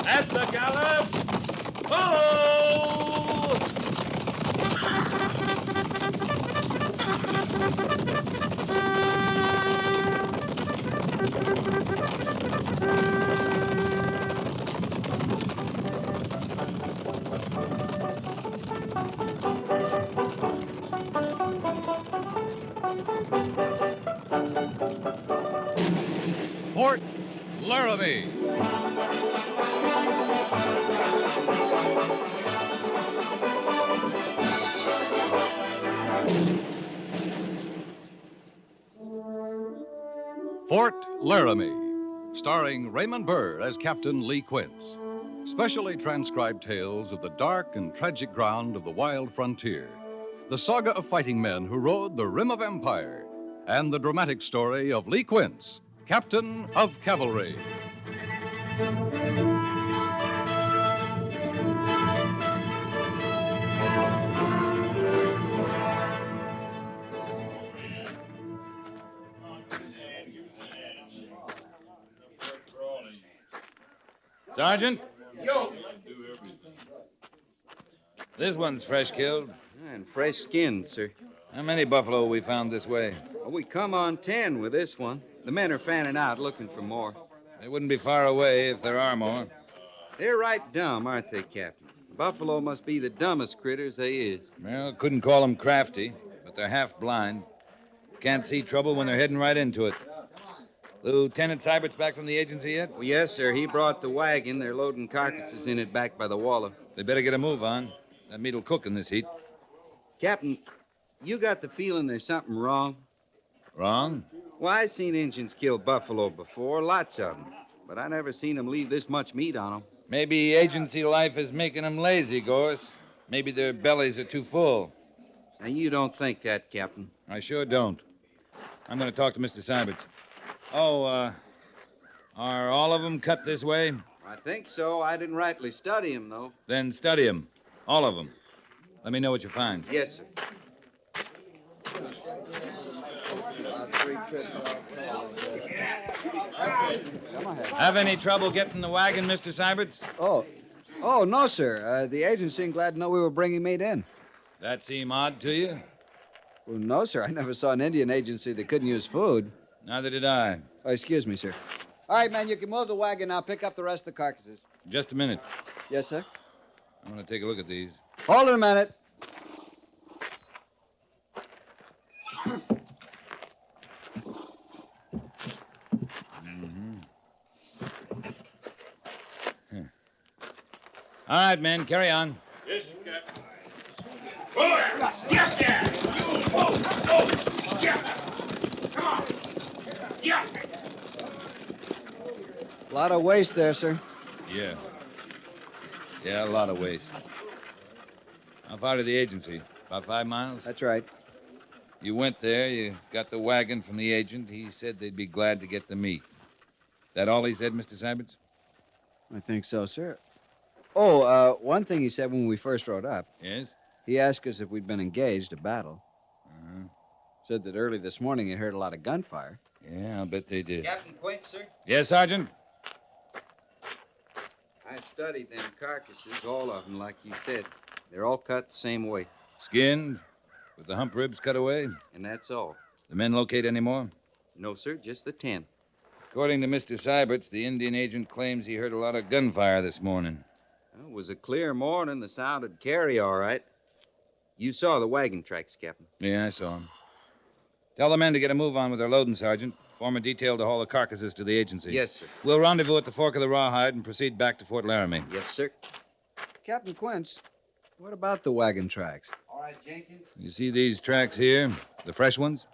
At the gallop! Ho! Fort Laramie. Fort Laramie, starring Raymond Burr as Captain Lee Quince. Specially transcribed tales of the dark and tragic ground of the wild frontier. The saga of fighting men who rode the rim of empire. And the dramatic story of Lee Quince, Captain of Cavalry. Sergeant? Yo! This one's fresh killed. And fresh skinned, sir. How many buffalo we found this way? Well, we come on 10 with this one. The men are fanning out looking for more. They wouldn't be far away if there are more. They're right dumb, aren't they, Captain? Buffalo must be the dumbest critters they is. Well, couldn't call them crafty, but they're half blind. Can't see trouble when they're heading right into it. Lieutenant Seibert's back from the agency yet? Well, yes, sir. He brought the wagon. They're loading carcasses in it back by the Waller. They better get a move on. That meat'll cook in this heat. Captain, you got the feeling there's something wrong? Wrong? Well, I seen Injuns kill buffalo before, lots of them. But I never seen them leave this much meat on them. Maybe agency life is making them lazy, Gorse. Maybe their bellies are too full. Now, you don't think that, Captain. I sure don't. I'm going to talk to Mr. Seiberts. Oh, are all of them cut this way? I think so. I didn't rightly study them, though. Then study them. All of them. Let me know what you find. Yes, sir. Have any trouble getting the wagon, Mr. Seiberts? Oh, no, sir. The agent seemed glad to know we were bringing meat in. That seem odd to you? Well, no, sir. I never saw an Indian agency that couldn't use food. Neither did I. Oh, excuse me, sir. All right, man, you can move the wagon now. Pick up the rest of the carcasses. Just a minute. Yes, sir. I'm going to take a look at these. Hold it a minute. All right, men, carry on. Yes, Captain. Get there! Yeah! Come on! Yeah! A lot of waste there, sir. Yeah. Yeah, a lot of waste. How far to the agency? About 5 miles? That's right. You went there, you got the wagon from the agent. He said they'd be glad to get the meat. That all he said, Mr. Seiberts? I think so, sir. Oh, one thing he said when we first rode up. Yes? He asked us if we'd been engaged a battle. Uh-huh. Said that early this morning he heard a lot of gunfire. Yeah, I'll bet they did. Captain Quince, sir? Yes, Sergeant? I studied them carcasses, all of them, like you said. They're all cut the same way. Skinned? With the hump ribs cut away? And that's all. The men locate any more? No, sir, just the 10. According to Mr. Seiberts, the Indian agent claims he heard a lot of gunfire this morning. Well, it was a clear morning. The sound would carry all right. You saw the wagon tracks, Captain. Yeah, I saw him. Tell the men to get a move on with their loading, Sergeant. Form a detail to haul the carcasses to the agency. Yes, sir. We'll rendezvous at the fork of the Rawhide and proceed back to Fort Laramie. Yes, sir. Captain Quince, what about the wagon tracks? All right, Jenkins. You see these tracks here? The fresh ones?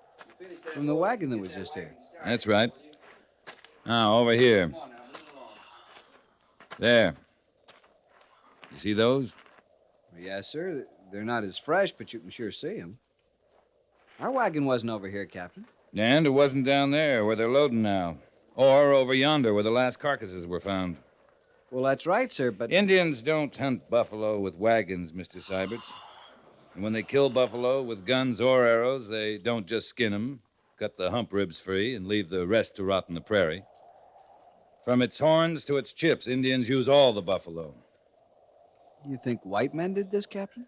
From the wagon that was just here. That's right. Now, over here. There. You see those? Yes, sir. They're not as fresh, but you can sure see them. Our wagon wasn't over here, Captain. And it wasn't down there where they're loading now. Or over yonder where the last carcasses were found. Well, that's right, sir, but... Indians don't hunt buffalo with wagons, Mr. Seiberts. And when they kill buffalo with guns or arrows, they don't just skin them, cut the hump ribs free, and leave the rest to rot in the prairie. From its horns to its chips, Indians use all the buffalo. You think white men did this, Captain?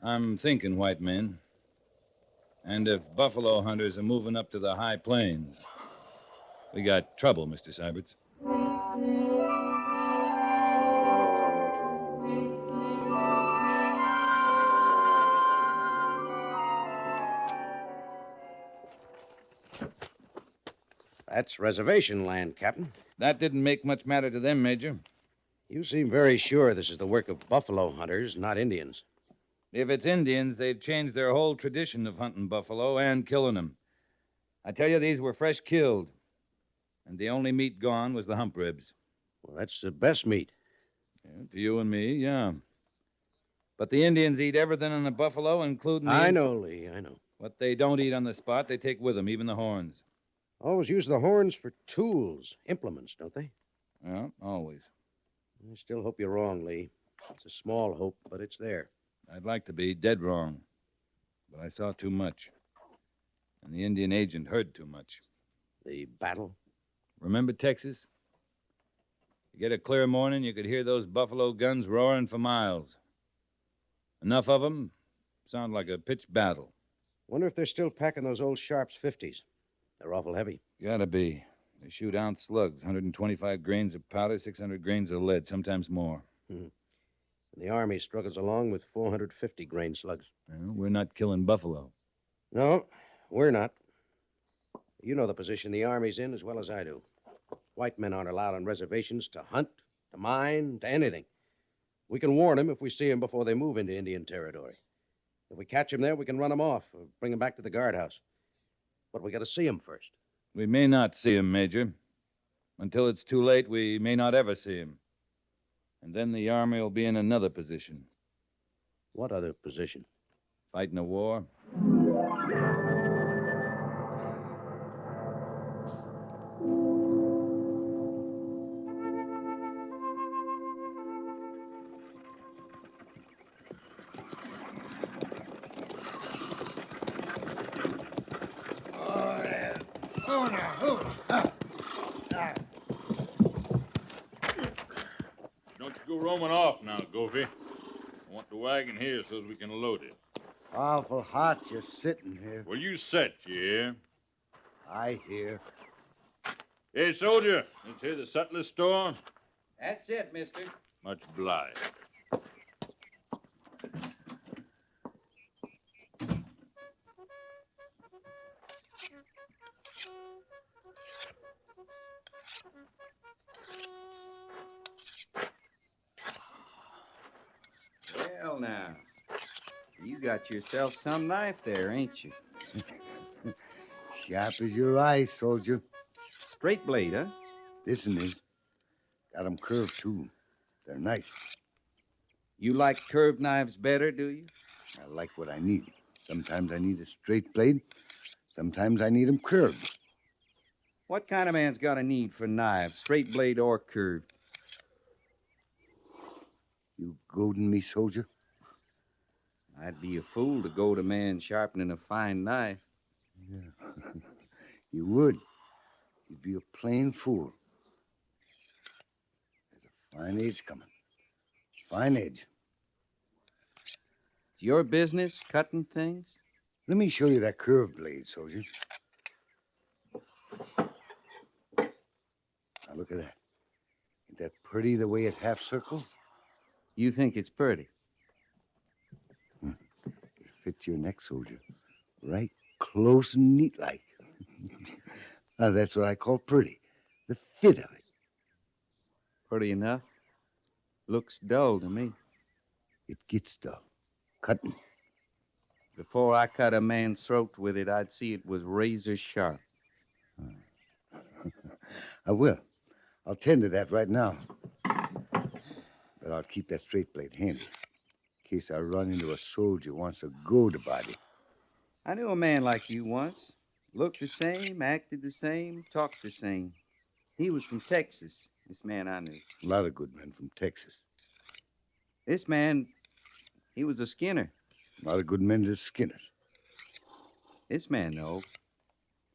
I'm thinking white men. And if buffalo hunters are moving up to the high plains, we got trouble, Mr. Syberts. That's reservation land, Captain. That didn't make much matter to them, Major. You seem very sure this is the work of buffalo hunters, not Indians. If it's Indians, they'd change their whole tradition of hunting buffalo and killing them. I tell you, these were fresh killed. And the only meat gone was the hump ribs. Well, that's the best meat. Yeah, to you and me, yeah. But the Indians eat everything on the buffalo, including I know, Lee, I know. what they don't eat on the spot, they take with them, even the horns. Always use the horns for tools, implements, don't they? Yeah, always. I still hope you're wrong, Lee. It's a small hope, but it's there. I'd like to be dead wrong. But I saw too much. And the Indian agent heard too much. The battle? Remember Texas? You get a clear morning, you could hear those buffalo guns roaring for miles. Enough of them sound like a pitched battle. Wonder if they're still packing those old Sharps 50s. They're awful heavy. Gotta be. They shoot ounce slugs, 125 grains of powder, 600 grains of lead, sometimes more. And the Army struggles along with 450 grain slugs. Well, we're not killing buffalo. No, we're not. You know the position the Army's in as well as I do. White men aren't allowed on reservations to hunt, to mine, to anything. We can warn them if we see them before they move into Indian territory. If we catch them there, we can run them off or bring them back to the guardhouse. But we got to see them first. We may not see him, Major. Until it's too late, we may not ever see him. And then the Army will be in another position. What other position? Fighting a war. Don't you go roaming off now, Goofy. I want the wagon here so we can load it. Awful hot just sitting here. Well, you set, you hear? I hear. Hey, soldier, this here the sutler store? That's it, mister. Much obliged. Well, now, you got yourself some knife there, ain't you? Sharp as your eyes, soldier. Straight blade, huh? This one is. Got 'em curved, too. They're nice. You like curved knives better, do you? I like what I need. Sometimes I need a straight blade. Sometimes I need 'em curved. What kind of man's got a need for knives, straight blade or curved? You goading me, soldier? I'd be a fool to goad a man sharpening a fine knife. Yeah. You would. You'd be a plain fool. There's a fine edge coming. Fine edge. It's your business cutting things? Let me show you that curved blade, soldier. Now, look at that. Ain't that pretty the way it half circles? You think it's pretty? It fits your neck, soldier. Right close and neat like. Now, that's what I call pretty. The fit of it. Pretty enough. Looks dull to me. It gets dull. Cutting. Before I cut a man's throat with it, I'd see it was razor sharp. I will. I'll tend to that right now. But I'll keep that straight blade handy. In case I run into a soldier who wants to goad a body. I knew a man like you once. Looked the same, acted the same, talked the same. He was from Texas, this man I knew. A lot of good men from Texas. This man, he was a skinner. A lot of good men to skinners. This man, though,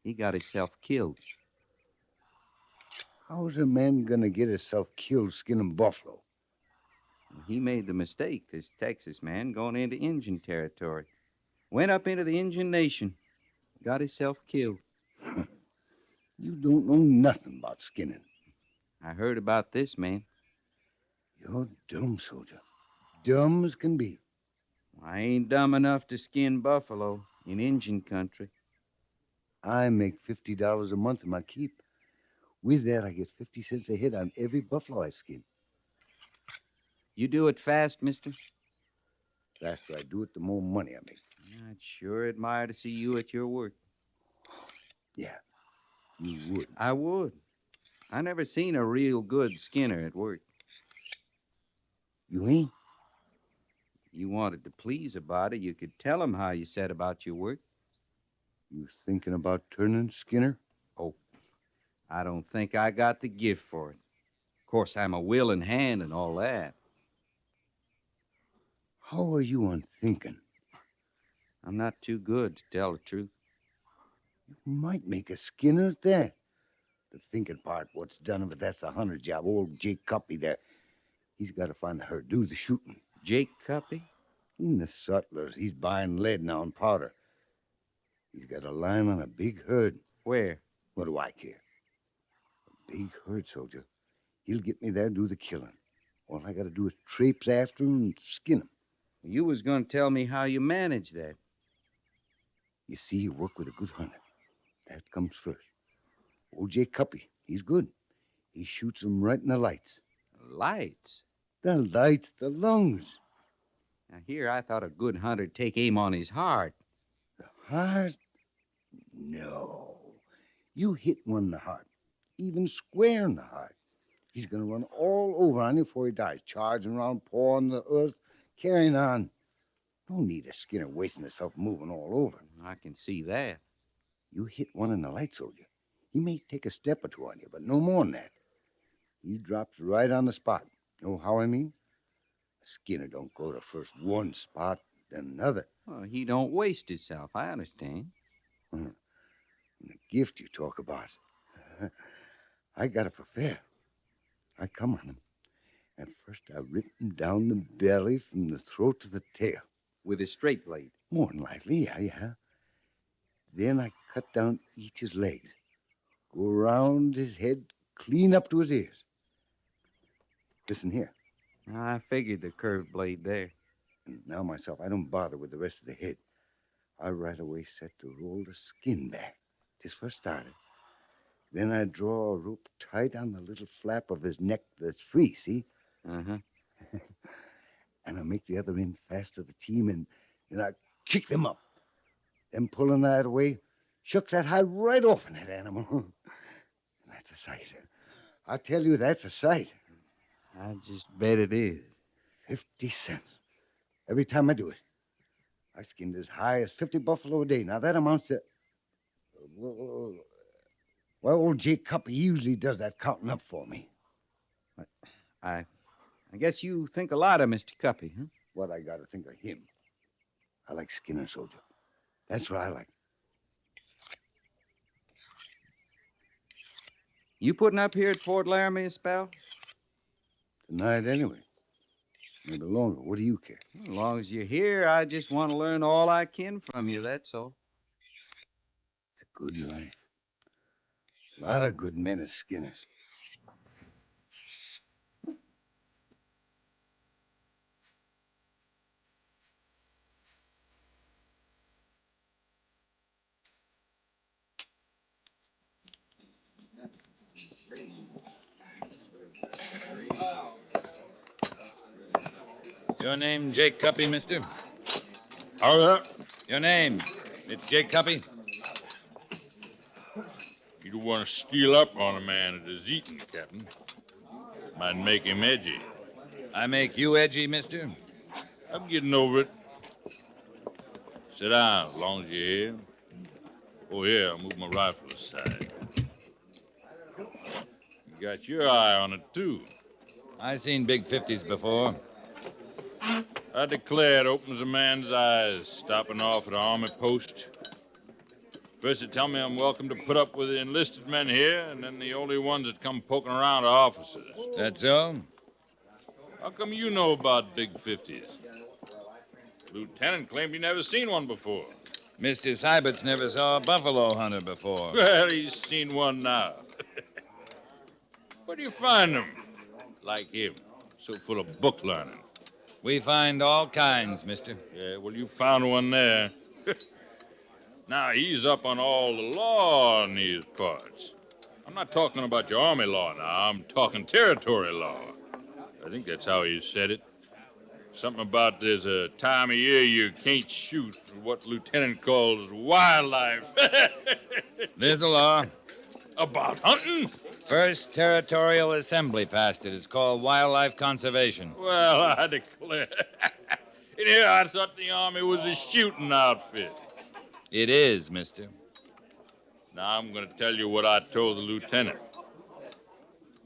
he got himself killed. How's a man gonna get himself killed skinning buffalo? He made the mistake, this Texas man, going into Injun territory. Went up into the Injun Nation. Got himself killed. You don't know nothing about skinning. I heard about this, man. You're dumb, soldier. Dumb as can be. I ain't dumb enough to skin buffalo in Injun country. I make $50 a month in my keep. With that, I get 50 cents a head on every buffalo I skin. You do it fast, mister? The faster I do it, the more money I make. I'd sure admire to see you at your work. Yeah, you would. I would. I never seen a real good skinner at work. You ain't? You wanted to please a body, you could tell him how you set about your work. You thinking about turning skinner? I don't think I got the gift for it. Of course, I'm a willing hand and all that. How are you on thinking? I'm not too good, to tell the truth. You might make a skinner at that. The thinking part, what's done of it, that's the hunter job. Old Jake Cuppy there. He's got to find the herd, do the shooting. Jake Cuppy? In the sutlers, he's buying lead now and powder. He's got a line on a big herd. Where? What do I care? A big herd, soldier. He'll get me there, do the killing. All I got to do is traipse after him and skin him. You was going to tell me how you manage that. You see, you work with a good hunter. That comes first. Old Jake Cuppy, he's good. He shoots them right in the lights. Lights? The lights, the lungs. Now, here I thought a good hunter'd take aim on his heart. The heart? No. You hit one in the heart, even square in the heart. He's going to run all over on you before he dies, charging around, pawing the earth, carrying on. Don't need a skinner wasting himself moving all over. I can see that. You hit one in the light, soldier. He may take a step or two on you, but no more than that. He drops right on the spot. Know how I mean? A skinner don't go to first one spot, then another. Well, he don't waste himself, I understand. And the gift you talk about. I got it for fair. I come on him. And first I rip him down the belly from the throat to the tail. With a straight blade? More than likely, yeah. Then I cut down each his legs. Go around his head, clean up to his ears. Listen here. I figured the curved blade there. And now myself, I don't bother with the rest of the head. I right away set to roll the skin back. Just first started. Then I draw a rope tight on the little flap of his neck that's free, see? Uh-huh. And I make the other end fast to the team, and I kick them up. Then pulling that away, shucks that hide right off in that animal. That's a sight. I tell you, that's a sight. I just bet it is. 50 cents. Every time I do it. I skinned as high as 50 buffalo a day. Now, that amounts to... Well, old Jake Cup, he usually does that counting up for me. I guess you think a lot of Mr. Cuppy, huh? What I got to think of him. I like skinning, soldier. That's what I like. You putting up here at Fort Laramie a spell? Tonight, anyway. Maybe longer. What do you care? As long as you're here, I just want to learn all I can from you, that's all. It's a good life. A lot of good men as skinners. Your name Jake Cuppy, mister? How's that? Your name. It's Jake Cuppy? You don't want to steal up on a man that is eating, Captain. Might make him edgy. I make you edgy, mister? I'm getting over it. Sit down as long as you're here. Oh, yeah, I'll move my rifle aside. You got your eye on it, too. I seen big 50s before. I declare it opens a man's eyes, stopping off at an army post. First they tell me I'm welcome to put up with the enlisted men here, and then the only ones that come poking around are officers. That so? How come you know about big 50s? Lieutenant claimed he never seen one before. Mr. Sybert's never saw a buffalo hunter before. Well, he's seen one now. Where do you find them? Like him, so full of book learning. We find all kinds, mister. Yeah, well, you found one there. Now, he's up on all the law in these parts. I'm not talking about your army law now. I'm talking territory law. I think that's how he said it. Something about there's a time of year you can't shoot what Lieutenant calls wildlife. There's a law. About hunting? First Territorial Assembly passed it. It's called wildlife conservation. Well, I declare. In here, I thought the Army was a shooting outfit. It is, mister. Now, I'm going to tell you what I told the lieutenant.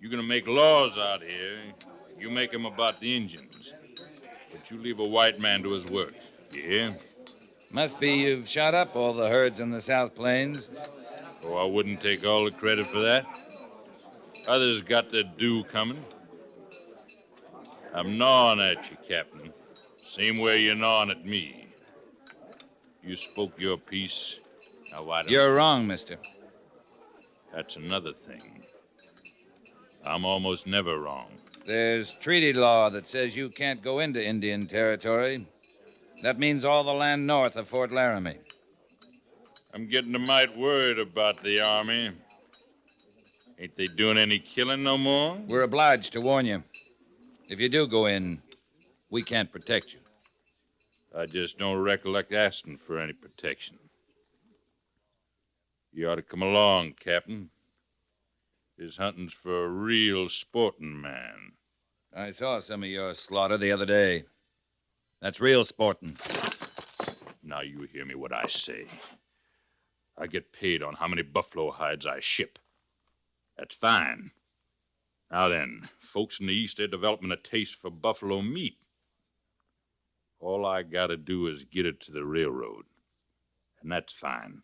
You're going to make laws out here. You make them about the Indians. But you leave a white man to his work. You hear? Must be you've shot up all the herds in the South Plains. Oh, I wouldn't take all the credit for that. Others got their due coming. I'm gnawing at you, Captain. Same way you're gnawing at me. You spoke your piece. Now, why don't You're wrong, mister. That's another thing. I'm almost never wrong. There's treaty law that says you can't go into Indian territory. That means all the land north of Fort Laramie. I'm getting a mite worried about the Army. Ain't they doing any killing no more? We're obliged to warn you. If you do go in, we can't protect you. I just don't recollect asking for any protection. You ought to come along, Captain. This hunting's for a real sporting man. I saw some of your slaughter the other day. That's real sporting. Now you hear me what I say. I get paid on how many buffalo hides I ship. That's fine. Now then, folks in the East are developing a taste for buffalo meat. All I gotta do is get it to the railroad. And that's fine.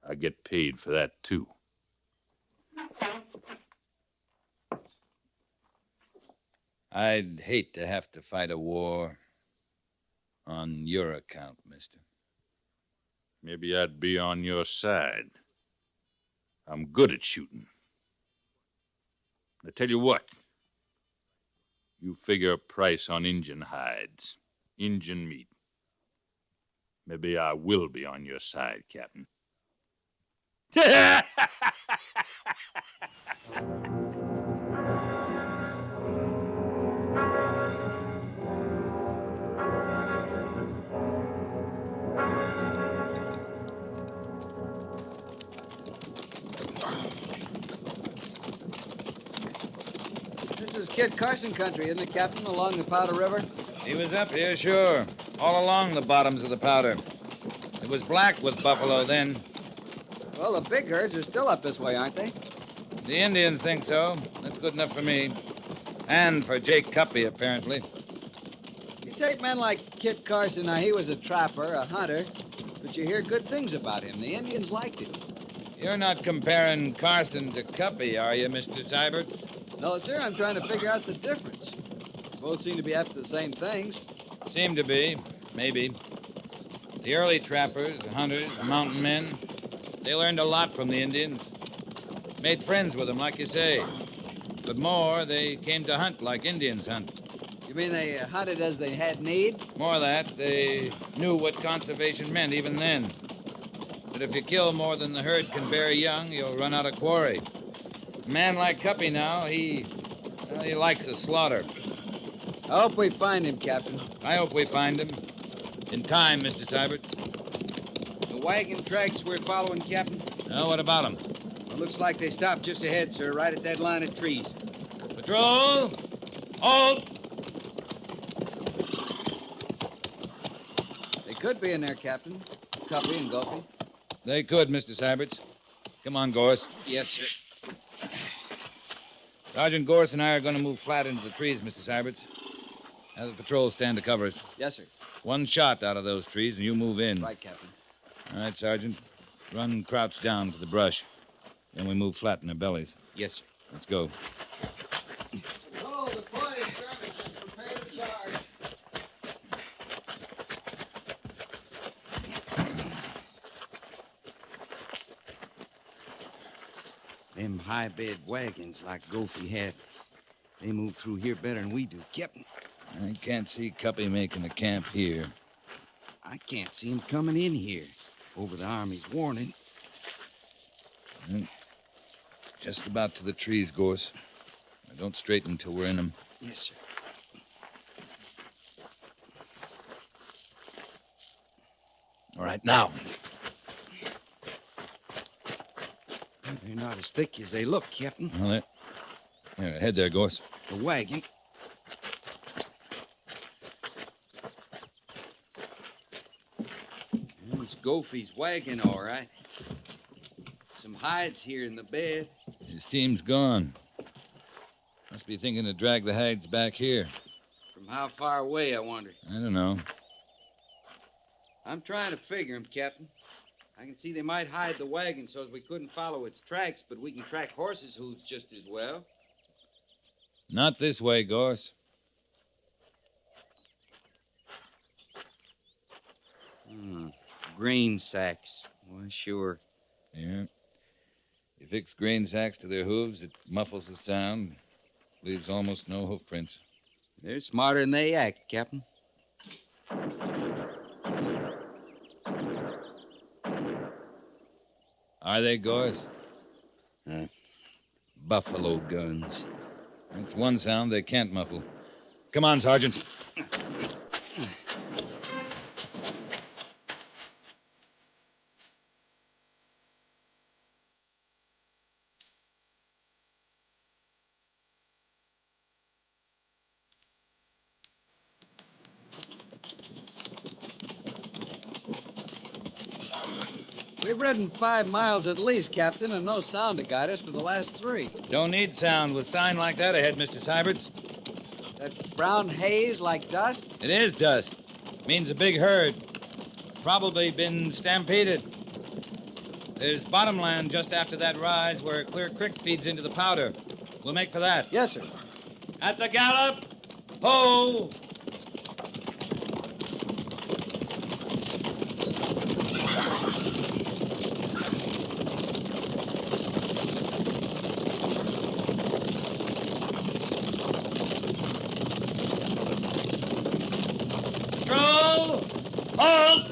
I get paid for that, too. I'd hate to have to fight a war on your account, mister. Maybe I'd be on your side. I'm good at shooting. I tell you what. You figure a price on Injun hides, Injun meat. Maybe I will be on your side, Captain. This is Kit Carson country, isn't it, Captain, along the Powder River? He was up here, sure. All along the bottoms of the Powder. It was black with buffalo then. Well, the big herds are still up this way, aren't they? The Indians think so. That's good enough for me. And for Jake Cuppy, apparently. You take men like Kit Carson, now he was a trapper, a hunter, but you hear good things about him. The Indians liked him. You're not comparing Carson to Cuppy, are you, Mr. Sybert? No, sir, I'm trying to figure out the difference. Both seem to be after the same things. Seem to be, maybe. The early trappers, the hunters, the mountain men, they learned a lot from the Indians. Made friends with them, like you say. But more, they came to hunt like Indians hunt. You mean they hunted as they had need? More of that, they knew what conservation meant even then. That if you kill more than the herd can bear young, you'll run out of quarry. A man like Cuppy now, he likes a slaughter. I hope we find him, Captain. I hope we find him. In time, Mr. Sybert. The wagon tracks we're following, Captain? Now, what about them? Well, looks like they stopped just ahead, sir, right at that line of trees. Patrol! Halt! They could be in there, Captain. Cuppy and Gulfy. They could, Mr. Syberts. Come on, Gorse. Yes, sir. Sergeant Gorse and I are going to move flat into the trees, Mr. Syberts. Have the patrol stand to cover us. Yes, sir. One shot out of those trees, and you move in. Right, Captain. All right, Sergeant. Run crouch down to the brush. Then we move flat in their bellies. Yes, sir. Let's go. Oh, the boys, skirmishers, prepare to charge. Them high-bed wagons like Goofy had, they move through here better than we do, Captain. I can't see Cuppy making a camp here. I can't see him coming in here over the Army's warning. Just about to the trees, Gorse. Now, don't straighten until we're in them. Yes, sir. All right, now. They're not as thick as they look, Captain. Well, there, ahead there, Gorse. The wagon. It's Goofy's wagon, all right. Some hides here in the bed. His team's gone. Must be thinking to drag the hides back here. From how far away, I wonder? I don't know. I'm trying to figure 'em, Captain. I can see they might hide the wagon so as we couldn't follow its tracks, but we can track horses' hooves just as well. Not this way, Gorse. Grain sacks. Well, sure. Yeah. You fix grain sacks to their hooves, it muffles the sound, leaves almost no hoof prints. They're smarter than they act, Captain. Are they, Gorse? Buffalo guns. That's one sound they can't muffle. Come on, Sergeant. We've ridden 5 miles at least, Captain, and no sound to guide us for the last 3. Don't need sound with sign like that ahead, Mr. Syberts. That brown haze like dust? It is dust. Means a big herd. Probably been stampeded. There's bottomland just after that rise where Clear Creek feeds into the Powder. We'll make for that. Yes, sir. At the gallop! Ho! Control! Halt!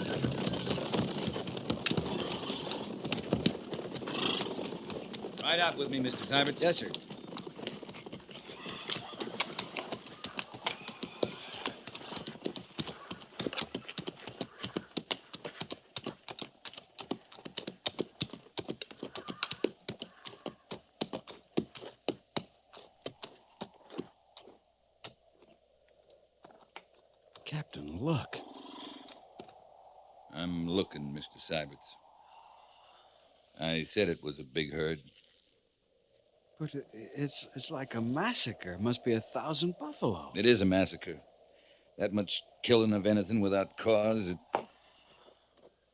Ride out with me, Mr. Syberts. Yes, sir. Captain, look. I'm looking, Mr. Syberts. I said it was a big herd. But it's like a massacre. Must be 1,000 buffalo. It is a massacre. That much killing of anything without cause, it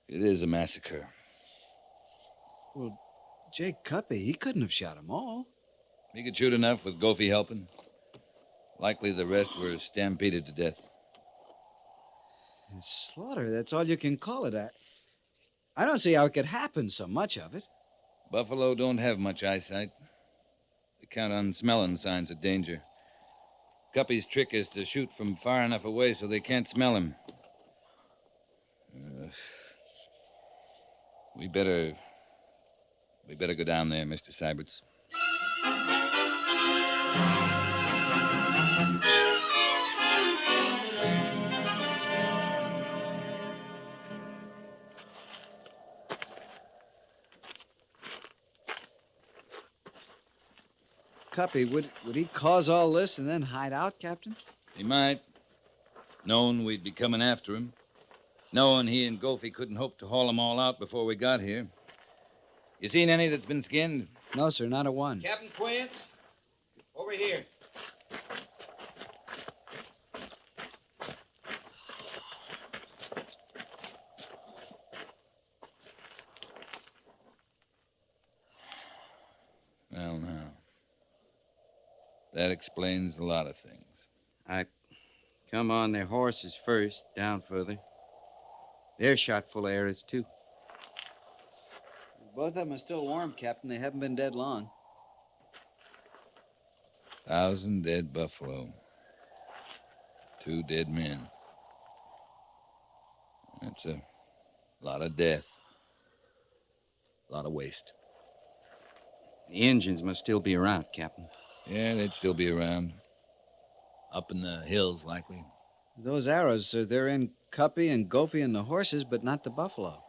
is a massacre. Well, Jake Cuppy, he couldn't have shot them all. He could shoot enough with Goofy helping. Likely the rest were stampeded to death. Slaughter, that's all you can call it. I don't see how it could happen, so much of it. Buffalo don't have much eyesight. They count on smelling signs of danger. Cuppy's trick is to shoot from far enough away so they can't smell him. We better go down there, Mr. Syberts. Cuppy, would he cause all this and then hide out, Captain? He might. Knowing we'd be coming after him. Knowing he and Goofy couldn't hope to haul them all out before we got here. You seen any that's been skinned? No, sir, not a one. Captain Quince, over here. Well, now. That explains a lot of things. I come on their horses first, down further. They're shot full of arrows, too. Both of them are still warm, Captain. They haven't been dead long. 1,000 dead buffalo. 2 dead men. That's a lot of death. A lot of waste. The Indians must still be around, Captain. Yeah, they'd still be around. Up in the hills, likely. Those arrows, they're in Cuppy and Gophie and the horses, but not the buffalo.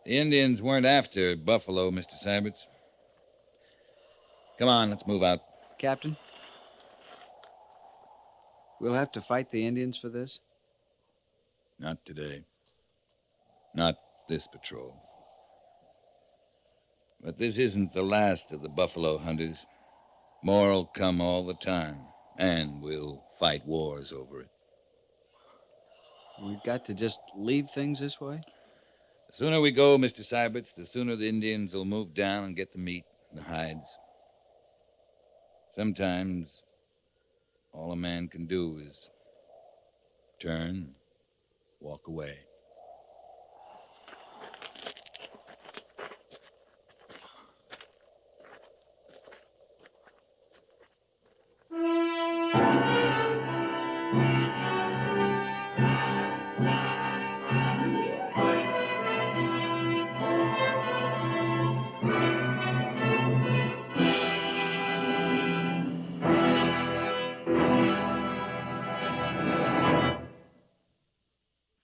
The Indians weren't after buffalo, Mr. Syberts. Come on, let's move out. Captain? We'll have to fight the Indians for this? Not today. Not this patrol. But this isn't the last of the buffalo hunters. More'll come all the time, and we'll fight wars over it. We've got to just leave things this way? The sooner we go, Mr. Syberts, the sooner the Indians will move down and get the meat and the hides. Sometimes all a man can do is turn, walk away.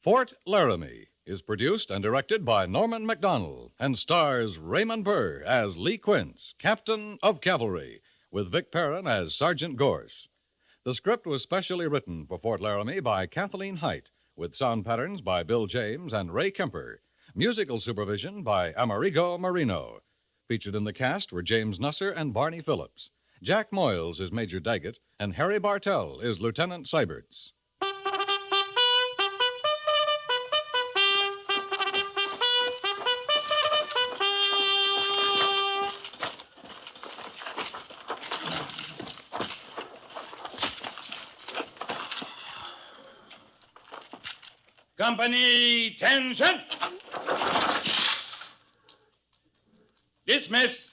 Fort Laramie is produced and directed by Norman Macdonnell and stars Raymond Burr as Lee Quince, Captain of Cavalry, with Vic Perrin as Sergeant Gorse. The script was specially written for Fort Laramie by Kathleen Height, with sound patterns by Bill James and Ray Kemper. Musical supervision by Amerigo Marino. Featured in the cast were James Nusser and Barney Phillips. Jack Moyles is Major Daggett, and Harry Bartell is Lieutenant Syberts. Company, tension! Dismiss.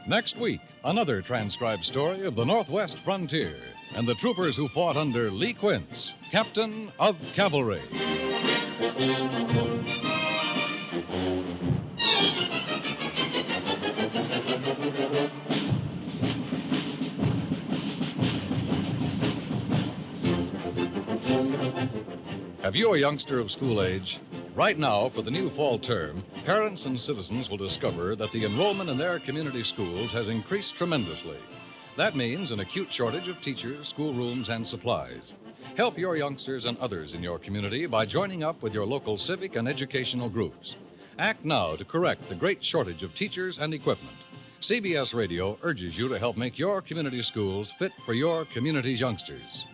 Next week, another transcribed story of the Northwest frontier and the troopers who fought under Lee Quince, Captain of Cavalry. Have you a youngster of school age? Right now, for the new fall term, parents and citizens will discover that the enrollment in their community schools has increased tremendously. That means an acute shortage of teachers, schoolrooms, and supplies. Help your youngsters and others in your community by joining up with your local civic and educational groups. Act now to correct the great shortage of teachers and equipment. CBS Radio urges you to help make your community schools fit for your community's youngsters.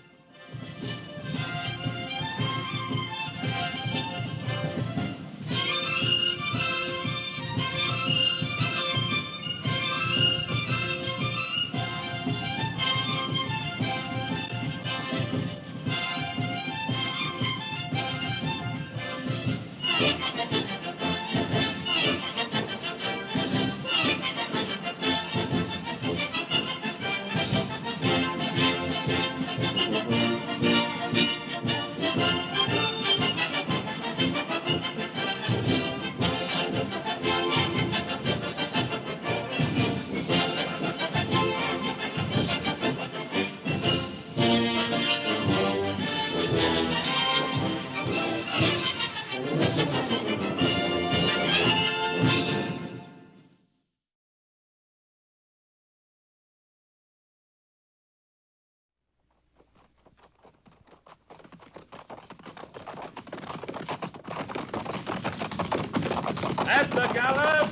At the gallop!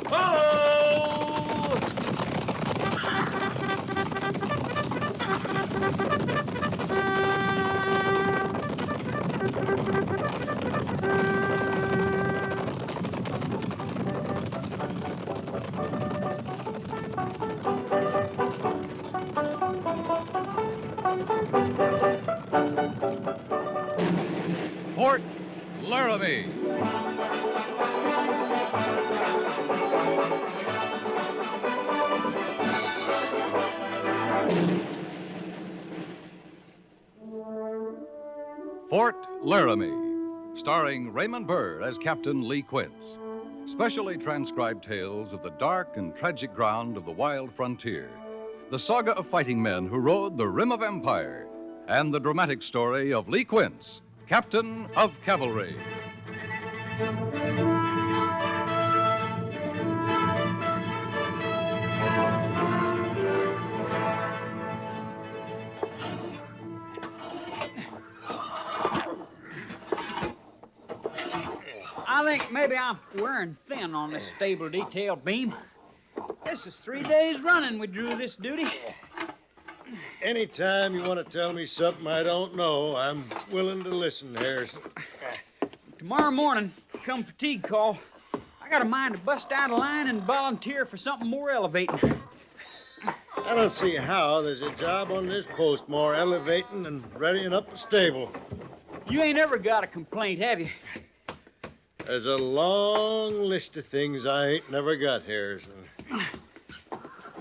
Follow! Fort Laramie. Fort Laramie, starring Raymond Burr as Captain Lee Quince. Specially transcribed tales of the dark and tragic ground of the wild frontier. The saga of fighting men who rode the rim of empire. And the dramatic story of Lee Quince, Captain of Cavalry. I think maybe I'm wearing thin on this stable detail, Beam. This is 3 days running we drew this duty. Anytime you want to tell me something I don't know, I'm willing to listen, Harrison. Tomorrow morning, come fatigue call, I got a mind to bust out of line and volunteer for something more elevating. I don't see how there's a job on this post more elevating than readying up a stable. You ain't ever got a complaint, have you? There's a long list of things I ain't never got, Harrison.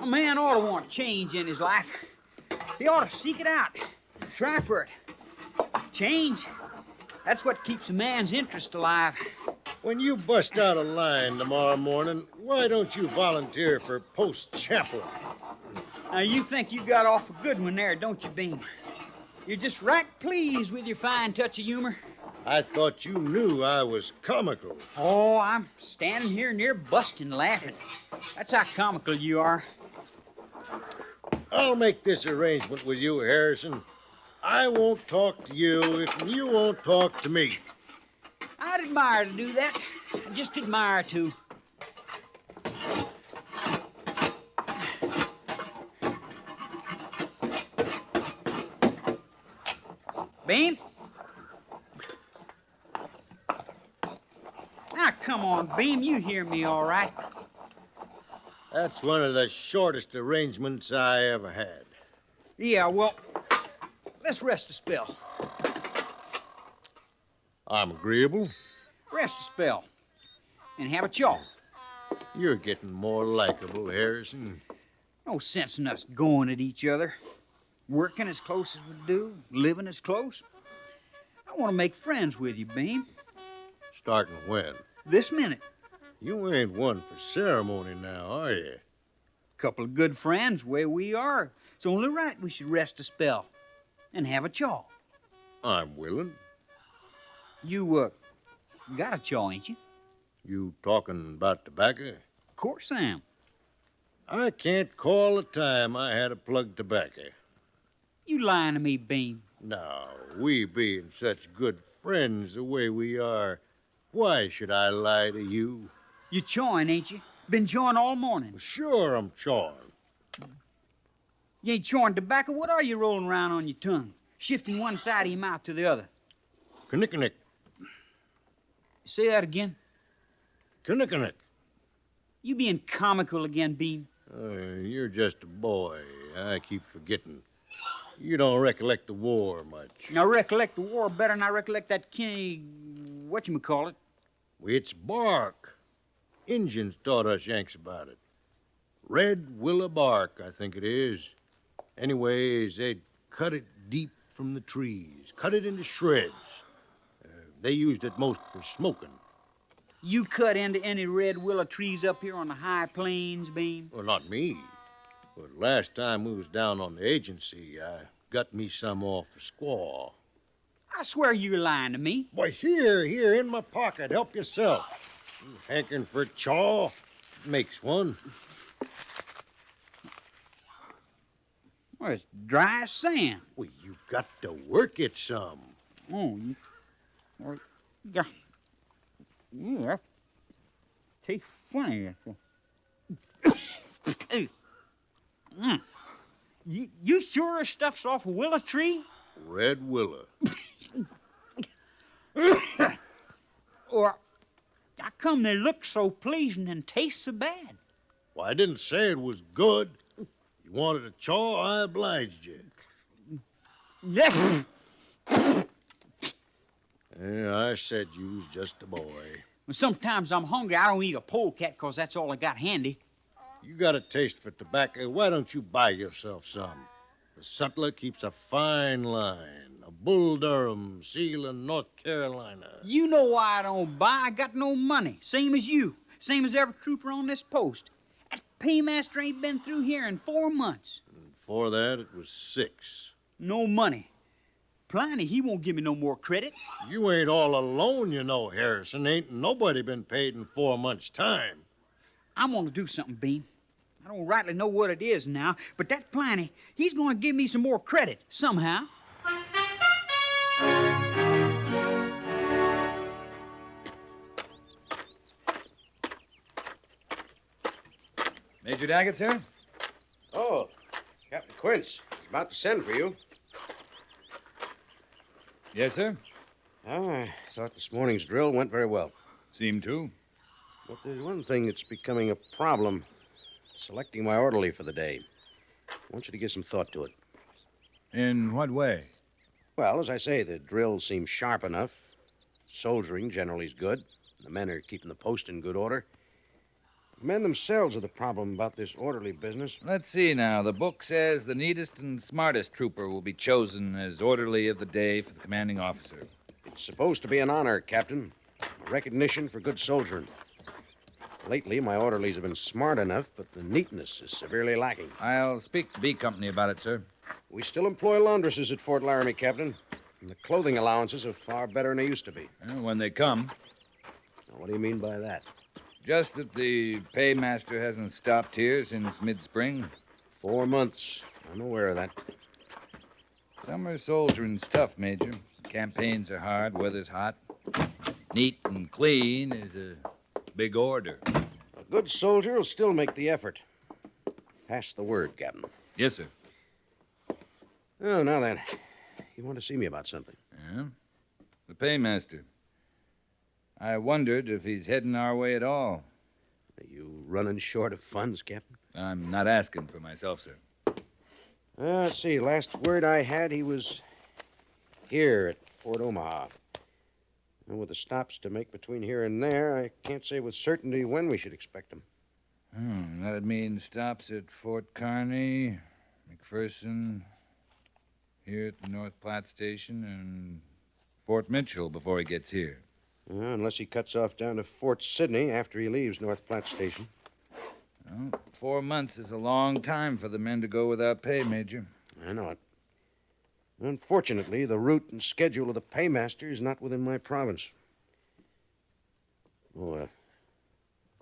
A man ought to want change in his life. He ought to seek it out, try for it. Change, that's what keeps a man's interest alive. When you bust out a line tomorrow morning, why don't you volunteer for post chaplain? Now, you think you got off a good one there, don't you, Beam? You're just right pleased with your fine touch of humor. I thought you knew I was comical. Oh, I'm standing here near busting laughing. That's how comical you are. I'll make this arrangement with you, Harrison. I won't talk to you if you won't talk to me. I'd admire to do that. I just admire to. Beam? Now, come on, Beam. You hear me all right. That's one of the shortest arrangements I ever had. Yeah, well, let's rest a spell. I'm agreeable. Rest a spell. And have a chaw. You're getting more likable, Harrison. No sense in us going at each other. Working as close as we do, living as close. I want to make friends with you, Beam. Starting when? This minute. You ain't one for ceremony now, are you? Couple of good friends, where we are. It's only right we should rest a spell and have a chaw. I'm willing. You, got a chaw, ain't you? You talking about tobacco? Of course I am. I can't call a time I had a plug tobacco. You lying to me, Beam. Now, we being such good friends the way we are, why should I lie to you? You chawing, ain't you? Been chawing all morning. Well, sure, I'm chawing. You ain't chawing tobacco. What are you rolling around on your tongue? Shifting one side of your mouth to the other. Knickknack. Say that again. Knickknack. You being comical again, Beam. You're just a boy. I keep forgetting. You don't recollect the war much. I recollect the war better than I recollect that whatchamacallit. It's bark. Injuns taught us Yanks about it. Red willow bark, I think it is. Anyways, they'd cut it deep from the trees, cut it into shreds. They used it most for smoking. You cut into any red willow trees up here on the high plains, Beam? Well, not me. But last time we was down on the agency, I got me some off a squaw. I swear you're lying to me. Why, here, in my pocket. Help yourself. You hankering for a chaw? Makes one. Well, it's dry as sand. Well, you got to work it some. Oh, yeah. Yeah. Tastes funny. Hey. You sure this stuff's off a willow tree? Red willow. Or how come they look so pleasing and taste so bad? Well, I didn't say it was good. You wanted a chaw, I obliged you. Yes. Yeah, I said you was just a boy. When sometimes I'm hungry, I don't eat a polecat 'cause that's all I got handy. You got a taste for tobacco. Why don't you buy yourself some? The sutler keeps a fine line. A Bull Durham, seal in North Carolina. You know why I don't buy. I got no money. Same as you. Same as every trooper on this post. That paymaster ain't been through here in 4 months. And before that, it was 6. No money. Pliny, he won't give me no more credit. You ain't all alone, you know, Harrison. Ain't nobody been paid in 4 months' time. I'm gonna do something, Bean. I don't rightly know what it is now, but that Pliny, he's gonna give me some more credit somehow. Major Daggett, sir? Oh, Captain Quince. He's about to send for you. Yes, sir? I thought this morning's drill went very well. Seem to. But there's one thing that's becoming a problem. Selecting my orderly for the day. I want you to give some thought to it. In what way? Well, as I say, the drill seems sharp enough. Soldiering generally is good. The men are keeping the post in good order. The men themselves are the problem about this orderly business. Let's see now. The book says the neatest and smartest trooper will be chosen as orderly of the day for the commanding officer. It's supposed to be an honor, Captain. A recognition for good soldiering. Lately, my orderlies have been smart enough, but the neatness is severely lacking. I'll speak to B Company about it, sir. We still employ laundresses at Fort Laramie, Captain. And the clothing allowances are far better than they used to be. Well, when they come. Now, what do you mean by that? Just that the paymaster hasn't stopped here since mid-spring. 4 months. I'm aware of that. Summer soldiering's tough, Major. Campaigns are hard, weather's hot. Neat and clean is a big order. A good soldier will still make the effort. Pass the word, Captain. Yes, sir. Oh, now then. You want to see me about something? Yeah? The paymaster. I wondered if he's heading our way at all. Are you running short of funds, Captain? I'm not asking for myself, sir. Let's see. Last word I had, he was here at Fort Omaha. And with the stops to make between here and there, I can't say with certainty when we should expect him. That'd mean stops at Fort Kearney, McPherson, here at the North Platte Station, and Fort Mitchell before he gets here. Unless he cuts off down to Fort Sidney after he leaves North Platte Station. Well, 4 months is a long time for the men to go without pay, Major. I know it. Unfortunately, the route and schedule of the paymaster is not within my province. Oh,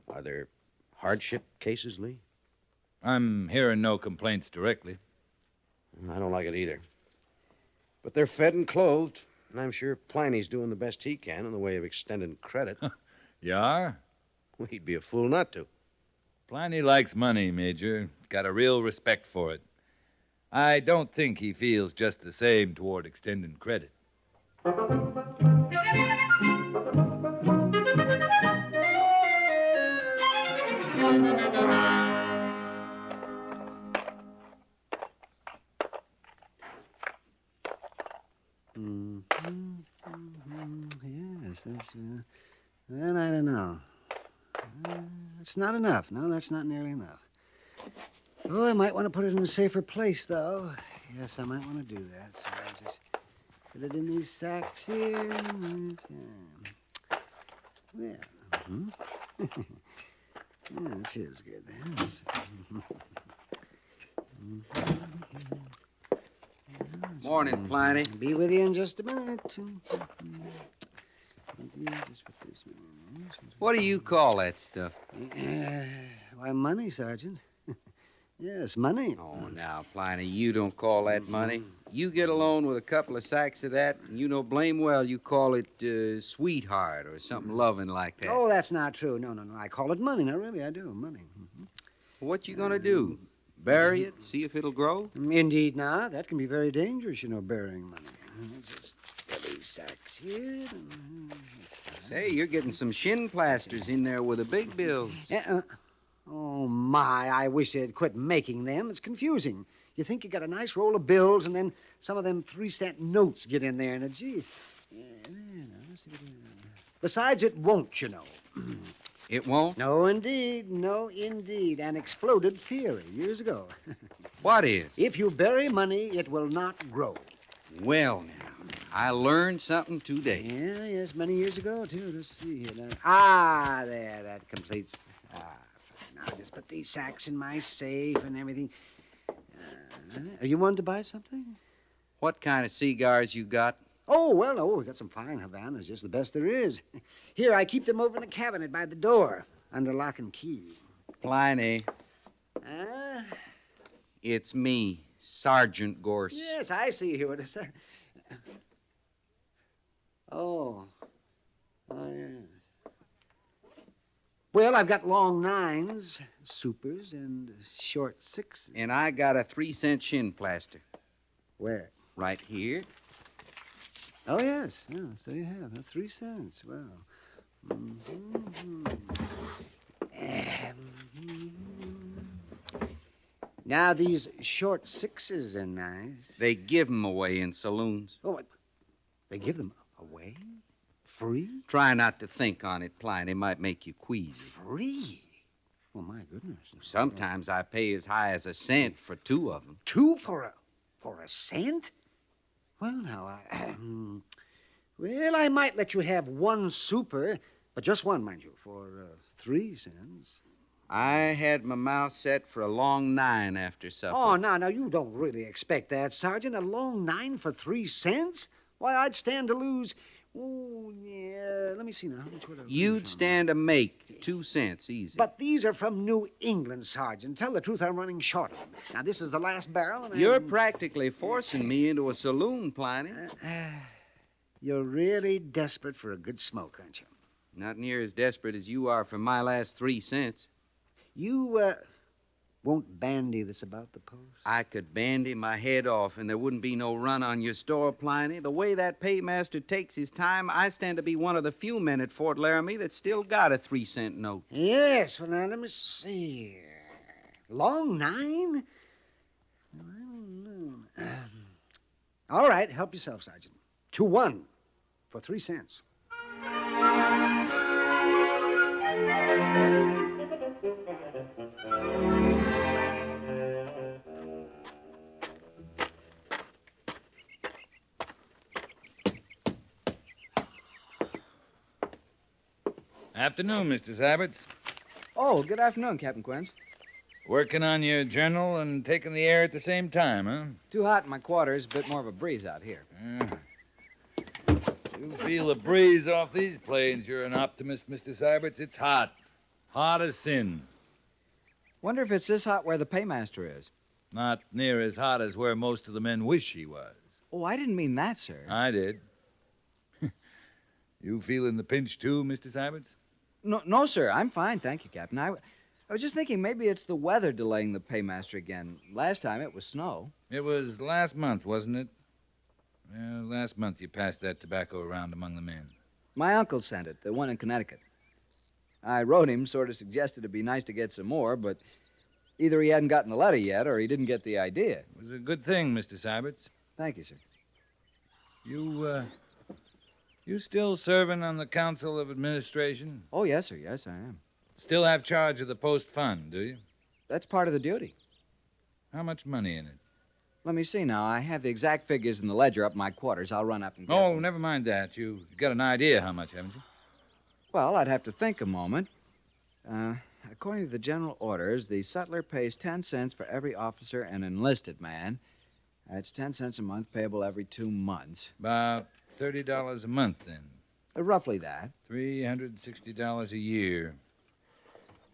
are there hardship cases, Lee? I'm hearing no complaints directly. I don't like it either. But they're fed and clothed, and I'm sure Pliny's doing the best he can in the way of extending credit. You are? Well, he'd be a fool not to. Pliny likes money, Major. Got a real respect for it. I don't think he feels just the same toward extending credit. Yes, that's... well, I don't know. That's not enough. No, that's not nearly enough. Oh, I might want to put it in a safer place, though. Yes, I might want to do that. So I'll just put it in these sacks here. Well, yeah, it feels good there. Morning, Pliny. Be with you in just a minute. What do you call that stuff? Why, money, Sergeant. Yes, money. Oh, now, Pliny, you don't call that money. You get alone with a couple of sacks of that, and you know blame well you call it sweetheart or something loving like that. Oh, that's not true. No. I call it money. No, really, I do. Money. What you gonna do? Bury it, see if it'll grow? Indeed not. That can be very dangerous, burying money. Just get these sacks here. Say, you're getting some shin plasters in there with the big bills. Oh, my, I wish they'd quit making them. It's confusing. You think you got a nice roll of bills, and then some of them 3-cent notes get in there, and gee, Besides, it won't, you know. It won't? No, indeed. No, indeed. An exploded theory years ago. What is? If you bury money, it will not grow. Well, now, I learned something today. Yeah, yes, many years ago, too. Let's see here. Now. There, that completes. Fine. Now, I'll just put these sacks in my safe and everything. Are you wanting to buy something? What kind of cigars you got? Oh, we got some fine Havanas, just the best there is. Here, I keep them over in the cabinet by the door, under lock and key. Pliny. It's me, Sergeant Gorse. Yes, I see who it is. Oh, yeah. Well, I've got long 9s, supers, and short 6s. And I got a 3-cent shin plaster. Where? Right here. Oh, yes. Yeah, so you have. 3 cents. Well. Mm-hmm. Now, these short 6s are nice. They give 'em away in saloons. Oh, what? They give them away? Free? Try not to think on it, Pliny. It might make you queasy. Free? Oh, my goodness. Sometimes I pay as high as a cent for 2 of them. 2 for a cent? Well, now, I might let you have 1 super, but just 1, mind you, for 3 cents. I had my mouth set for a long 9 after supper. Oh, now, you don't really expect that, Sergeant. A long 9 for 3 cents? Why, I'd stand to lose. Oh, yeah. Let me see now. How much would I lose You'd on stand to make 2 cents easy. But these are from New England, Sergeant. Tell the truth, I'm running short of them. Now, this is the last barrel, and You're practically forcing me into a saloon, Pliny. You're really desperate for a good smoke, aren't you? Not near as desperate as you are for my last 3 cents. You, won't bandy this about the post? I could bandy my head off, and there wouldn't be no run on your store, Pliny. The way that paymaster takes his time, I stand to be one of the few men at Fort Laramie that's still got a 3-cent note. Yes, well, now, let me see. Long 9? Well, I don't know. All right, help yourself, Sergeant. 2-1 for 3 cents. Afternoon, Mr. Sabbats. Oh, good afternoon, Captain Quince. Working on your journal and taking the air at the same time, huh? Too hot in my quarters, a bit more of a breeze out here. You feel the breeze off these plains. You're an optimist, Mr. Sabbats. It's hot. Hot as sin. Wonder if it's this hot where the paymaster is. Not near as hot as where most of the men wish he was. Oh, I didn't mean that, sir. I did. You feeling the pinch, too, Mr. Sabbats? No, sir. I'm fine, thank you, Captain. I was just thinking maybe it's the weather delaying the paymaster again. Last time it was snow. It was last month, wasn't it? Well, last month you passed that tobacco around among the men. My uncle sent it, the one in Connecticut. I wrote him, sort of suggested it'd be nice to get some more, but either he hadn't gotten the letter yet or he didn't get the idea. It was a good thing, Mr. Sabbats. Thank you, sir. You still serving on the Council of Administration? Oh, yes, sir. Yes, I am. Still have charge of the post fund, do you? That's part of the duty. How much money in it? Let me see now. I have the exact figures in the ledger up in my quarters. I'll run up and get Oh, them. never mind that. You got an idea how much, haven't you? Well, I'd have to think a moment. According to the general orders, the sutler pays 10 cents for every officer and enlisted man. That's 10 cents a month, payable every 2 months. About $30 a month, then. Roughly that. $360 a year.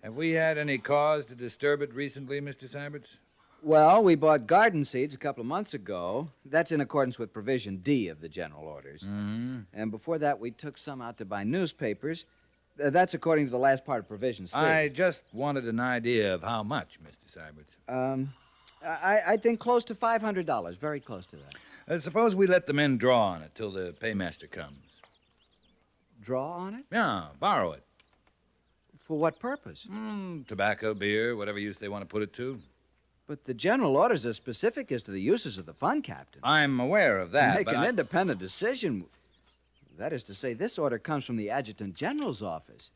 Have we had any cause to disturb it recently, Mr. Sabbats? Well, we bought garden seeds a couple of months ago. That's in accordance with Provision D of the general orders. Mm-hmm. And before that, we took some out to buy newspapers. That's according to the last part of Provision C. I just wanted an idea of how much, Mr. Sabbats. I think close to $500. Very close to that. Suppose we let the men draw on it till the paymaster comes. Draw on it? Yeah, borrow it. For what purpose? Tobacco, beer, whatever use they want to put it to. But the general orders are specific as to the uses of the fund, Captain. I'm aware of that, Make but an independent decision. That is to say, this order comes from the Adjutant General's office.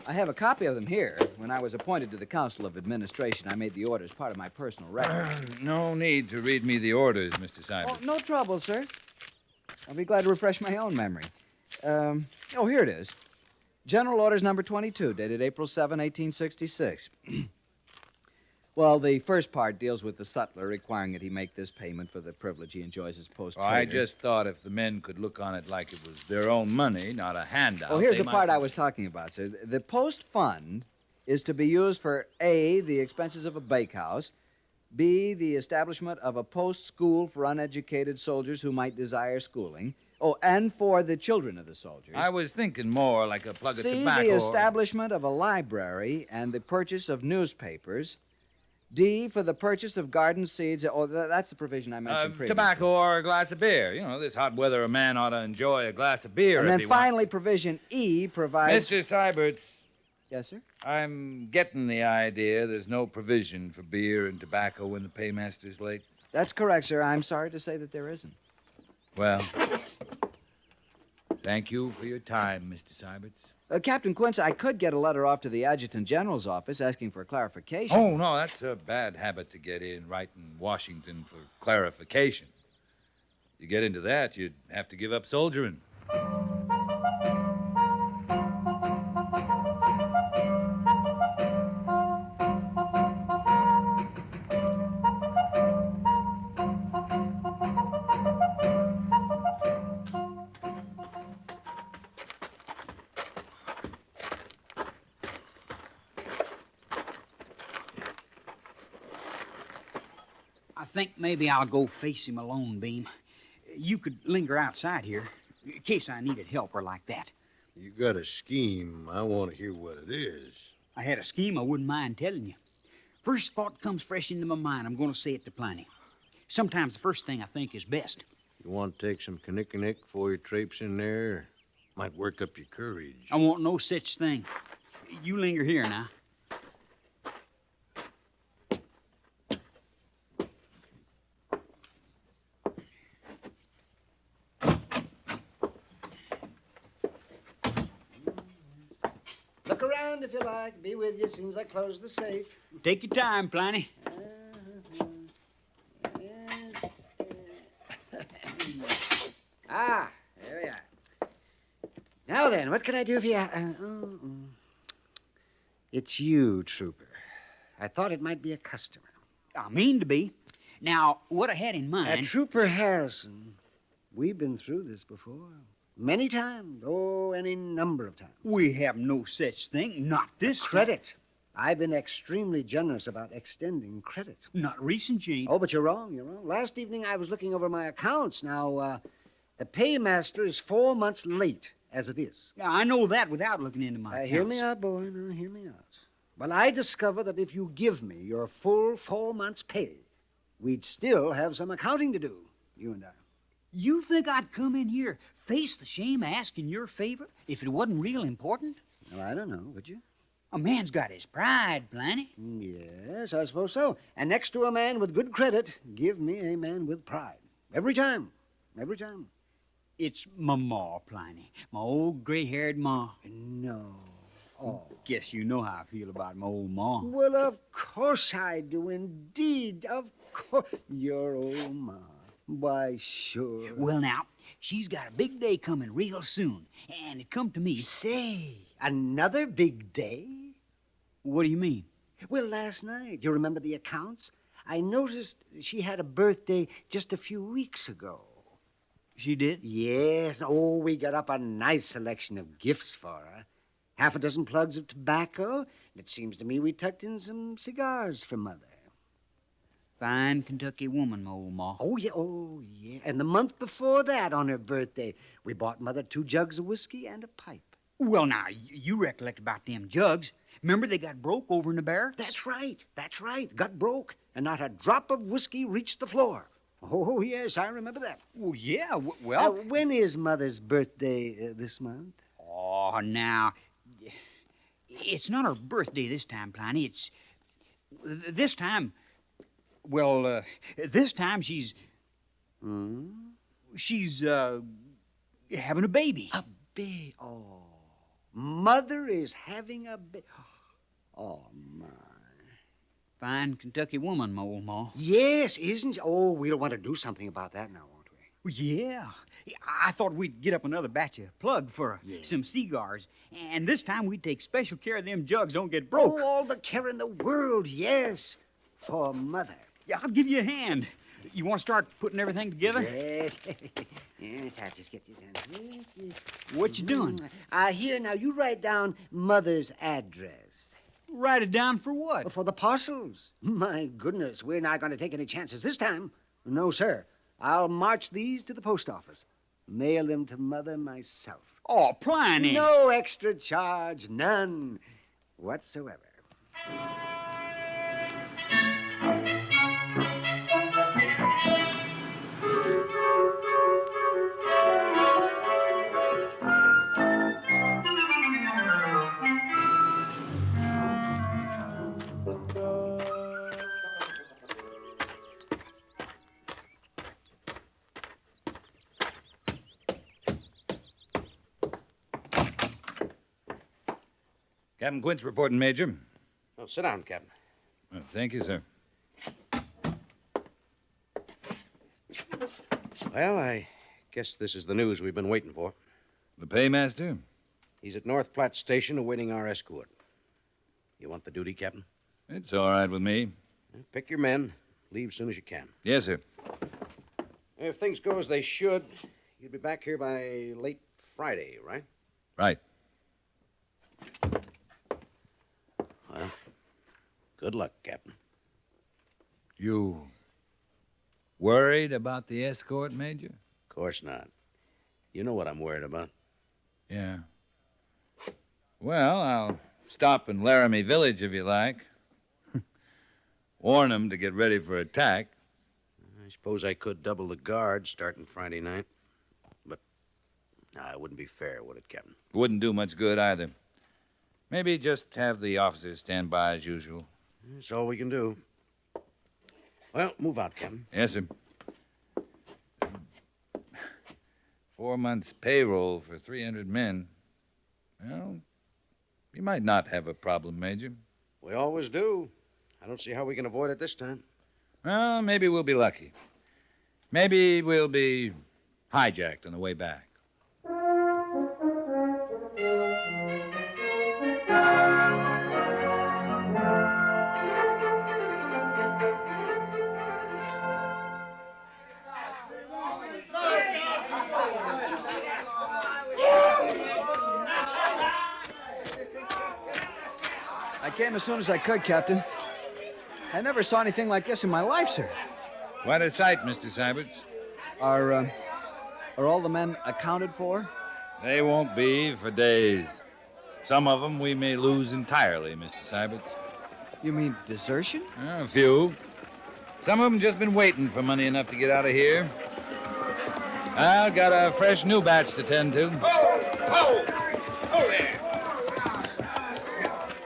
I have a copy of them here. When I was appointed to the Council of Administration, I made the orders part of my personal record. No need to read me the orders, Mr. Seibert. Oh, no trouble, sir. I'll be glad to refresh my own memory. Here it is. General Orders number 22, dated April 7, 1866. Well, the first part deals with the sutler requiring that he make this payment for the privilege he enjoys as post-trader. I just thought if the men could look on it like it was their own money, not a handout. Oh, here's the might... part I was talking about, sir. The post fund is to be used for A, the expenses of a bakehouse, B, the establishment of a post school for uneducated soldiers who might desire schooling. Oh, and for the children of the soldiers. I was thinking more like a plug of C, tobacco. the establishment of a library and the purchase of newspapers. D, for the purchase of garden seeds. Oh, that's the provision I mentioned previously. Tobacco or a glass of beer. You know, this hot weather, a man ought to enjoy a glass of beer. And if then he finally, provision E provides... Mr. Seibert's. Yes, sir? I'm getting the idea there's no provision for beer and tobacco when the paymaster's late. That's correct, sir. I'm sorry to say that there isn't. Well, thank you for your time, Mr. Seibert's. Captain Quince, I could get a letter off to the Adjutant General's office asking for clarification. Oh, no, that's a bad habit to get in, writing Washington for clarification. You get into that, you'd have to give up soldiering. I think maybe I'll go face him alone, Beam. You could linger outside here, in case I needed help or like that. You got a scheme. I want to hear what it is. I had a scheme I wouldn't mind telling you. First thought comes fresh into my mind. I'm going to say it to Pliny. Sometimes the first thing I think is best. You want to take some knick-knack before you traipse in there? Might work up your courage. I want no such thing. You linger here now. Look around if you like. Be with you as soon as I close the safe. Take your time, Pliny. There we are. Now then, what can I do for you? It's you, Trooper. I thought it might be a customer. I mean to be. Now, what I had in mind... Trooper Harrison, we've been through this before. Many times. Oh, any number of times. We have no such thing. Not this Credit. I've been extremely generous about extending credit. Not recent, you ain't. Oh, but you're wrong. Last evening I was looking over my accounts. Now, the paymaster is 4 months late, as it is. Now, I know that without looking into my accounts. Hear me out, boy. Now, hear me out. Well, I discover that if you give me your full 4 months' pay, we'd still have some accounting to do, you and I. You think I'd come in here, face the shame of asking your favor, if it wasn't real important? Well, I don't know, would you? A man's got his pride, Pliny. Yes, I suppose so. And next to a man with good credit, give me a man with pride. Every time. Every time. It's my ma, Pliny. My old gray-haired ma. No. Oh. Guess you know how I feel about my old ma. Well, of course I do, indeed. Of course. Your old ma. Why, sure. Well, now, she's got a big day coming real soon. And it come to me... Say, another big day? What do you mean? Well, last night, you remember the accounts? I noticed she had a birthday just a few weeks ago. She did? Yes. Oh, we got up a nice selection of gifts for her. Half a dozen plugs of tobacco. And it seems to me we tucked in some cigars for Mother. Fine Kentucky woman, my old ma. Oh, yeah. And the month before that, on her birthday, we bought Mother 2 jugs of whiskey and a pipe. Well, now, you recollect about them jugs. Remember they got broke over in the barracks? That's right. Got broke, and not a drop of whiskey reached the floor. Oh, yes, I remember that. Oh, yeah, well... when is Mother's birthday this month? Oh, now, it's not her birthday this time, Pliny. It's... This time... Well, this time she's... Hmm? She's, You're having a baby. A baby. Oh. Mother is having a baby. Oh, my. Fine Kentucky woman, my old ma. Yes, isn't she? Oh, we'll want to do something about that now, won't we? Well, yeah. I thought we'd get up another batch of plug for some cigars. And this time we'd take special care of them jugs don't get broke. Oh, all the care in the world, yes. For Mother. Yeah, I'll give you a hand. You want to start putting everything together? Yes. Yes, I'll just get you done. Yes. What you doing? Here, now, you write down Mother's address. Write it down for what? For the parcels. My goodness, we're not going to take any chances this time. No, sir. I'll march these to the post office. Mail them to Mother myself. Oh, Pliny. No extra charge, none whatsoever. Captain Quince reporting, Major. Oh, sit down, Captain. Well, thank you, sir. Well, I guess this is the news we've been waiting for. The paymaster? He's at North Platte Station awaiting our escort. You want the duty, Captain? It's all right with me. Pick your men. Leave as soon as you can. Yes, sir. If things go as they should, you'll be back here by late Friday, right? Right. Well, good luck, Captain. You worried about the escort, Major? Of course not. You know what I'm worried about. Yeah. Well, I'll stop in Laramie Village if you like. Warn them to get ready for attack. I suppose I could double the guard starting Friday night. But it wouldn't be fair, would it, Captain? Wouldn't do much good either. Maybe just have the officers stand by as usual. That's all we can do. Well, move out, Captain. Yes, sir. 4 months' payroll for 300 men. Well, you might not have a problem, Major. We always do. I don't see how we can avoid it this time. Well, maybe we'll be lucky. Maybe we'll be hijacked on the way back. I came as soon as I could, Captain. I never saw anything like this in my life, sir. Quite a sight, Mr. Syberts. Are all the men accounted for? They won't be for days. Some of them we may lose entirely, Mr. Syberts. You mean desertion? A few. Some of them just been waiting for money enough to get out of here. I've got a fresh new batch to tend to. Oh there.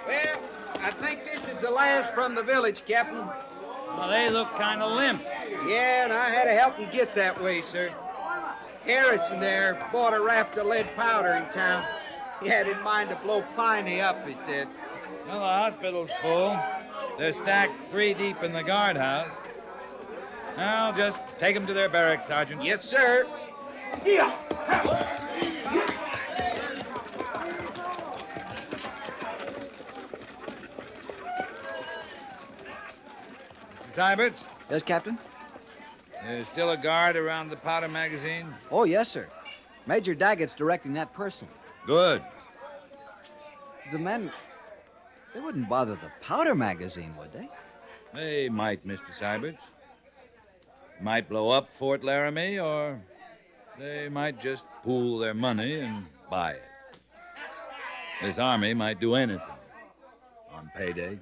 Well, I think this is the last from the village, Captain. Well, they look kind of limp. Yeah, and I had to help them get that way, sir. Harrison there bought a raft of lead powder in town. He had in mind to blow Piney up, he said. Well, the hospital's full. They're stacked 3 deep in the guardhouse. I'll just take them to their barracks, Sergeant. Yes, sir. Yeah. Mr. Syberts, Yes, Captain? there's still a guard around the powder magazine? Oh, yes, sir. Major Daggett's directing that personally. Good. The men, they wouldn't bother the powder magazine, would they? They might, Mr. Syberts. Might blow up Fort Laramie, or they might just pool their money and buy it. This army might do anything on payday.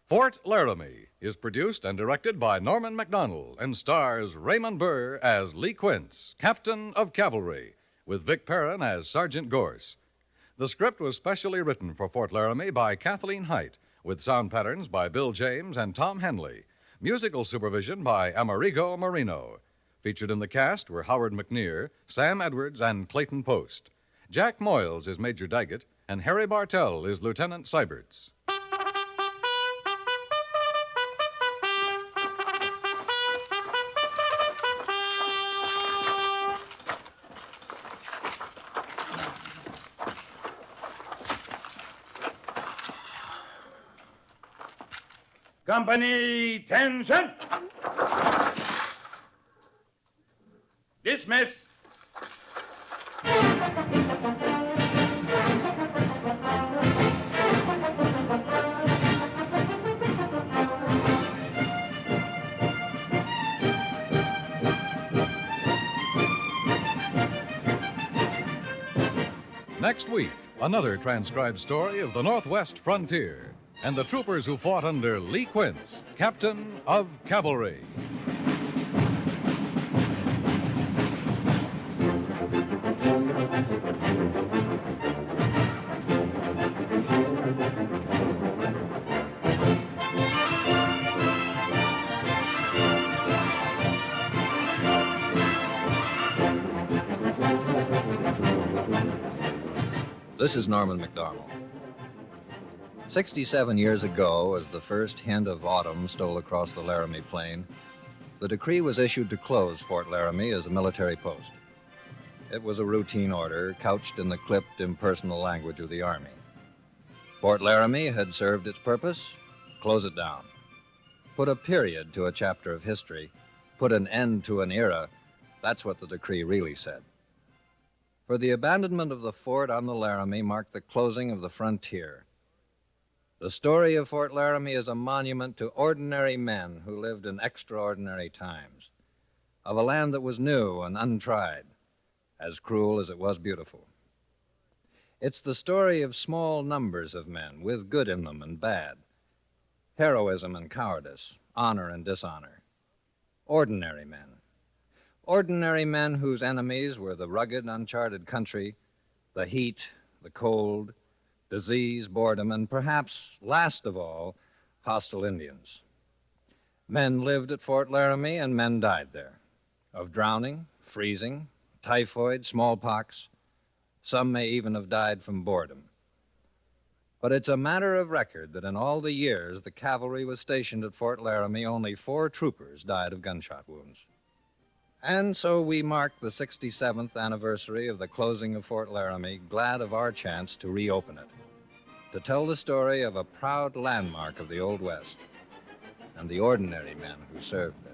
Fort Fort Laramie is produced and directed by Norman Macdonnell and stars Raymond Burr as Lee Quince, Captain of Cavalry, with Vic Perrin as Sergeant Gorse. The script was specially written for Fort Laramie by Kathleen Height, with sound patterns by Bill James and Tom Henley. Musical supervision by Amerigo Marino. Featured in the cast were Howard McNear, Sam Edwards, and Clayton Post. Jack Moyles is Major Daggett, and Harry Bartell is Lieutenant Seiberts. Company, attention! Dismiss. Next week, another transcribed story of the Northwest frontier and the troopers who fought under Lee Quince, Captain of Cavalry. This is Norman Macdonnell. 67 years ago, as the first hint of autumn stole across the Laramie Plain, the decree was issued to close Fort Laramie as a military post. It was a routine order couched in the clipped, impersonal language of the Army. Fort Laramie had served its purpose: close it down. Put a period to a chapter of history, put an end to an era. That's what the decree really said. For the abandonment of the fort on the Laramie marked the closing of the frontier. The story of Fort Laramie is a monument to ordinary men who lived in extraordinary times, of a land that was new and untried, as cruel as it was beautiful. It's the story of small numbers of men with good in them and bad, heroism and cowardice, honor and dishonor. Ordinary men. Ordinary men whose enemies were the rugged, uncharted country, the heat, the cold, disease, boredom, and perhaps, last of all, hostile Indians. Men lived at Fort Laramie and men died there, of drowning, freezing, typhoid, smallpox. Some may even have died from boredom. But it's a matter of record that in all the years the cavalry was stationed at Fort Laramie, only 4 troopers died of gunshot wounds. And so we mark the 67th anniversary of the closing of Fort Laramie, glad of our chance to reopen it, to tell the story of a proud landmark of the Old West and the ordinary men who served there.